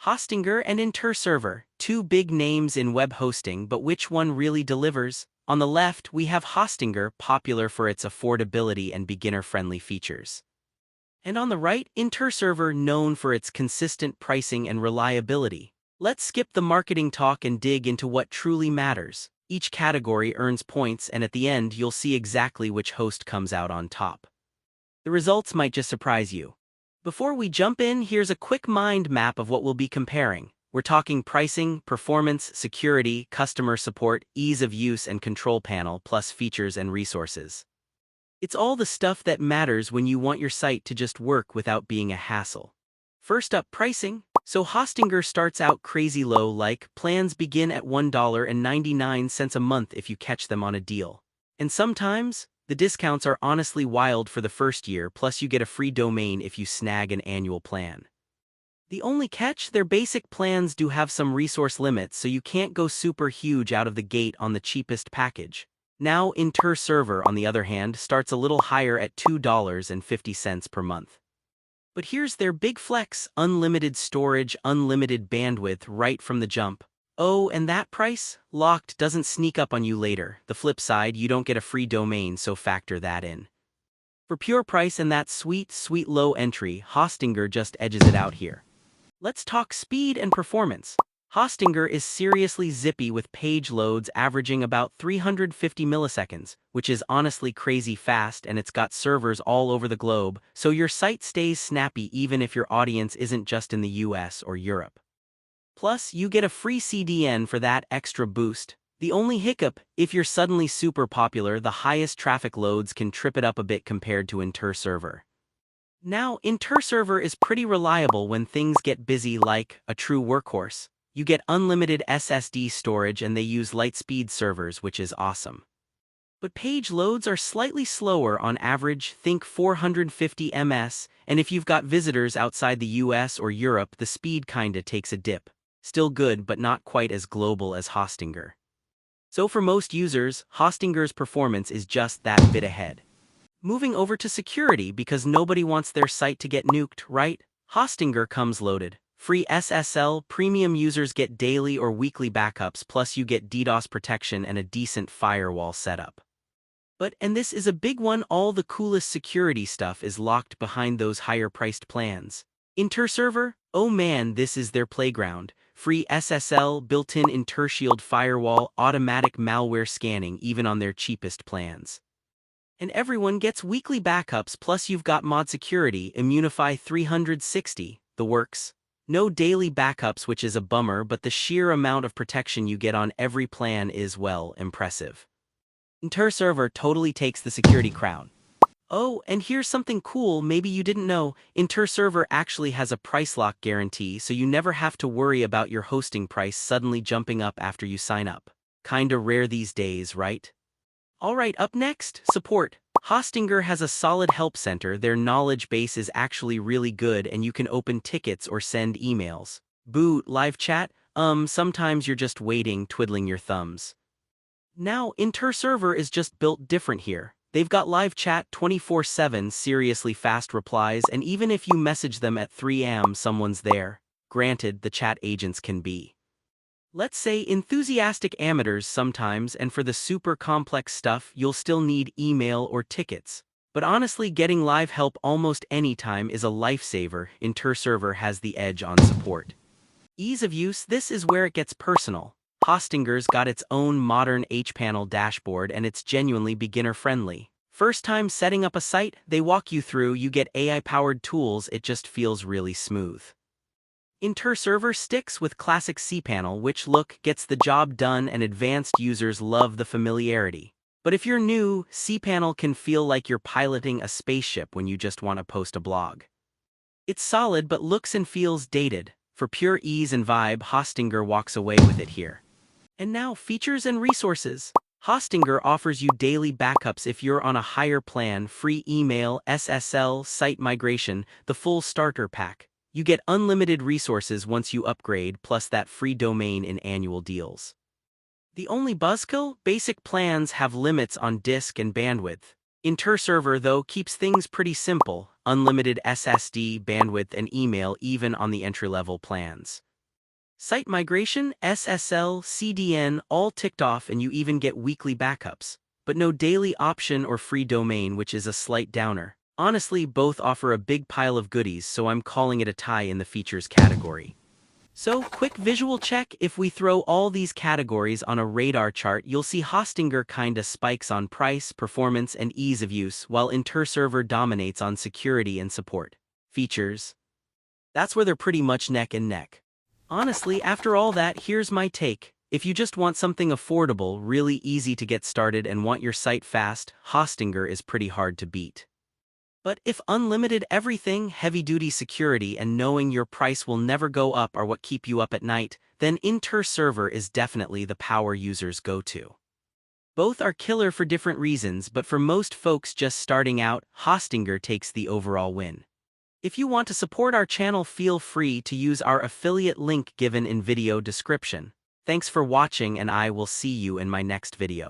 Hostinger and InterServer, two big names in web hosting, but which one really delivers? On the left, we have Hostinger, popular for its affordability and beginner-friendly features. And on the right, InterServer, known for its consistent pricing and reliability. Let's skip the marketing talk and dig into what truly matters. Each category earns points, and at the end you'll see exactly which host comes out on top. The results might just surprise you. Before we jump in, here's a quick mind map of what we'll be comparing. We're talking pricing, performance, security, customer support, ease of use and control panel, plus features and resources. It's all the stuff that matters when you want your site to just work without being a hassle. First up, pricing. So Hostinger starts out crazy low, like plans begin at $1.99 a month if you catch them on a deal. And sometimes, the discounts are honestly wild for the first year, plus you get a free domain if you snag an annual plan. The only catch, their basic plans do have some resource limits, so you can't go super huge out of the gate on the cheapest package. Now, InterServer, on the other hand, starts a little higher at $2.50 per month. But here's their big flex: unlimited storage, unlimited bandwidth right from the jump. Oh, and that price? Locked, doesn't sneak up on you later. The flip side, you don't get a free domain, so factor that in. For pure price and that sweet, sweet low entry, Hostinger just edges it out here. Let's talk speed and performance. Hostinger is seriously zippy with page loads averaging about 350 milliseconds, which is honestly crazy fast, and it's got servers all over the globe, so your site stays snappy even if your audience isn't just in the US or Europe. Plus, you get a free CDN for that extra boost. The only hiccup, if you're suddenly super popular, the highest traffic loads can trip it up a bit compared to InterServer. Now, InterServer is pretty reliable when things get busy, like a true workhorse. You get unlimited SSD storage and they use Lightspeed servers, which is awesome. But page loads are slightly slower on average, think 450 ms, and if you've got visitors outside the US or Europe, the speed kinda takes a dip. Still good, but not quite as global as Hostinger. So for most users, Hostinger's performance is just that bit ahead. Moving over to security, because nobody wants their site to get nuked, right? Hostinger comes loaded. Free SSL, premium users get daily or weekly backups, plus you get DDoS protection and a decent firewall setup. But, and this is a big one, all the coolest security stuff is locked behind those higher-priced plans. InterServer? Oh man, this is their playground. Free SSL, built-in InterShield firewall, automatic malware scanning even on their cheapest plans. And everyone gets weekly backups, plus you've got mod security, Immunify 360, the works. No daily backups, which is a bummer, but the sheer amount of protection you get on every plan is, well, impressive. InterServer totally takes the security crown. Oh, and here's something cool maybe you didn't know. InterServer actually has a price lock guarantee, so you never have to worry about your hosting price suddenly jumping up after you sign up. Kinda rare these days, right? Alright, up next, support. Hostinger has a solid help center, their knowledge base is actually really good, and you can open tickets or send emails. Boot, live chat? Sometimes you're just waiting, twiddling your thumbs. Now, InterServer is just built different here. They've got live chat 24/7, seriously fast replies, and even if you message them at 3 am, someone's there. Granted, the chat agents can be, let's say, enthusiastic amateurs sometimes, and for the super complex stuff, you'll still need email or tickets. But honestly, getting live help almost any time is a lifesaver. InterServer has the edge on support. Ease of use, this is where it gets personal. Hostinger's got its own modern H-panel dashboard, and it's genuinely beginner-friendly. First time setting up a site, they walk you through, you get AI-powered tools, it just feels really smooth. InterServer sticks with classic cPanel, which gets the job done, and advanced users love the familiarity. But if you're new, cPanel can feel like you're piloting a spaceship when you just want to post a blog. It's solid but looks and feels dated. For pure ease and vibe, Hostinger walks away with it here. And now, features and resources. Hostinger offers you daily backups if you're on a higher plan, free email, SSL, site migration, the full starter pack. You get unlimited resources once you upgrade, plus that free domain in annual deals. The only buzzkill? Basic plans have limits on disk and bandwidth. InterServer, though, keeps things pretty simple: unlimited SSD, bandwidth, and email even on the entry-level plans. Site migration, SSL, CDN, all ticked off, and you even get weekly backups. But no daily option or free domain, which is a slight downer. Honestly, both offer a big pile of goodies, so I'm calling it a tie in the features category. So, quick visual check: if we throw all these categories on a radar chart, you'll see Hostinger kinda spikes on price, performance, and ease of use, while InterServer dominates on security and support. Features. That's where they're pretty much neck and neck. Honestly, after all that, here's my take. If you just want something affordable, really easy to get started, and want your site fast, Hostinger is pretty hard to beat. But if unlimited everything, heavy-duty security, and knowing your price will never go up are what keep you up at night, then InterServer is definitely the power users go to. Both are killer for different reasons, but for most folks just starting out, Hostinger takes the overall win. If you want to support our channel, feel free to use our affiliate link given in video description. Thanks for watching, and I will see you in my next video.